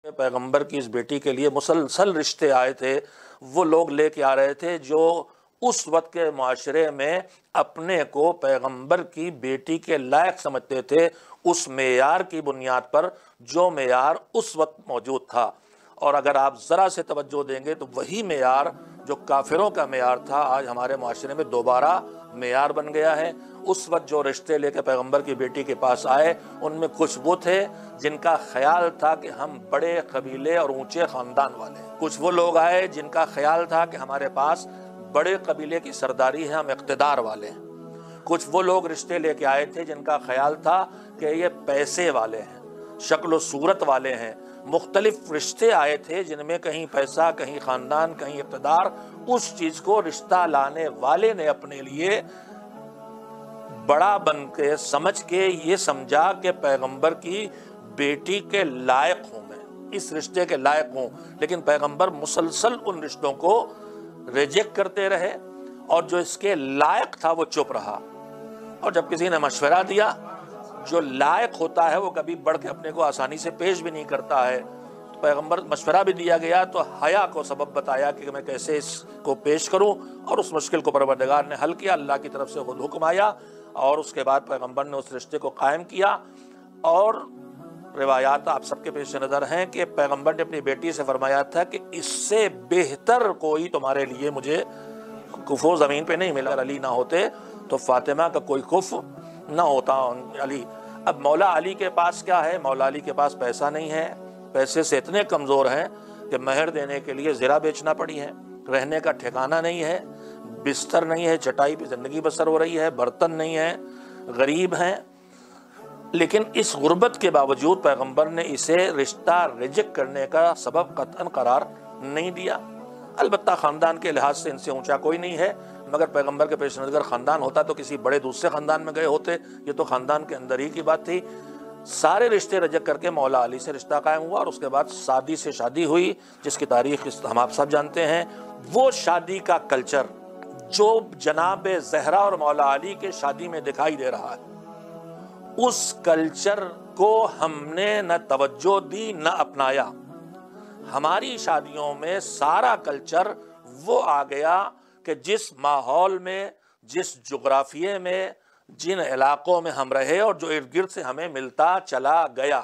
पैगंबर की इस बेटी के लिए मुसलसल रिश्ते आए थे, वो लोग लेके आ रहे थे जो उस वक्त के माशरे में अपने को पैगंबर की बेटी के लायक समझते थे, उस मेयार की बुनियाद पर जो मेयार उस वक्त मौजूद था। और अगर आप ज़रा से तवज्जो देंगे तो वही मेयार जो काफिरों का मेयार था आज हमारे माशरे में दोबारा मेयार बन गया है। उस वक्त जो रिश्ते लेकर पैगंबर की बेटी के पास आए उनमें कुछ वो थे जिनका ख्याल था कि हम बड़े कबीले और ऊंचे ख़ानदान वाले हैं, कुछ वो लोग आए जिनका ख्याल था कि हमारे पास बड़े कबीले की सरदारी है, हम इक़्तिदार वाले हैं, कुछ वो लोग रिश्ते लेके आए थे जिनका ख्याल था कि ये पैसे वाले हैं, शक्ल सूरत वाले हैं। मुख्तलिफ रिश्ते आए थे जिनमें कहीं पैसा, कहीं ख़ानदान, कहीं इक़्तिदार। उस चीज़ को रिश्ता लाने वाले ने अपने लिए बड़ा बन के समझ के ये समझा कि पैगंबर की बेटी के लायक हूँ, मैं इस रिश्ते के लायक हूँ। लेकिन पैगंबर मुसलसल उन रिश्तों को रिजेक्ट करते रहे और जो इसके लायक था वो चुप रहा। और जब किसी ने मशवरा दिया, जो लायक होता है वो कभी बढ़ के अपने को आसानी से पेश भी नहीं करता है। तो पैगंबर मशवरा भी दिया गया तो हया को सबब बताया कि मैं कैसे इसको पेश करूं, और उस मुश्किल को परवरदिगार ने हल किया। अल्लाह की तरफ से खुद हुक्म आया और उसके बाद पैगंबर ने उस रिश्ते को कायम किया। और रिवायात आप सबके पेश नज़र हैं कि पैगंबर ने अपनी बेटी से फरमाया था कि इससे बेहतर कोई तुम्हारे लिए मुझे कुफो ज़मीन पे नहीं मिला। अली ना होते तो फातिमा का कोई कुफ ना होता अली। अब मौला अली के पास क्या है? मौला अली के पास पैसा नहीं है, पैसे से इतने कमज़ोर हैं कि महर देने के लिए ज़रा बेचना पड़ी है, रहने का ठिकाना नहीं है, बिस्तर नहीं है, चटाई पे ज़िंदगी बसर हो रही है, बर्तन नहीं है, गरीब हैं। लेकिन इस गुर्बत के बावजूद पैगंबर ने इसे रिश्ता रिजेक्ट करने का सबब कतअन करार नहीं दिया। अलबत्ता ख़ानदान के लिहाज से इनसे ऊंचा कोई नहीं है, मगर पैगंबर के पेश नज़र ख़ानदान होता तो किसी बड़े दूसरे ख़ानदान में गए होते। ये तो ख़ानदान के अंदर ही की बात थी। सारे रिश्ते रिजेक्ट करके मौला अली से रिश्ता कायम हुआ और उसके बाद शादी से शादी हुई, जिसकी तारीख़ हम आप सब जानते हैं। वो शादी का कल्चर जो जनाब ज़हरा और मौला अली के शादी में दिखाई दे रहा है, उस कल्चर को हमने न तवज्जो दी न अपनाया। हमारी शादियों में सारा कल्चर वो आ गया कि जिस माहौल में, जिस जुग्राफिये में, जिन इलाकों में हम रहे और जो इर्द गिर्द से हमें मिलता चला गया,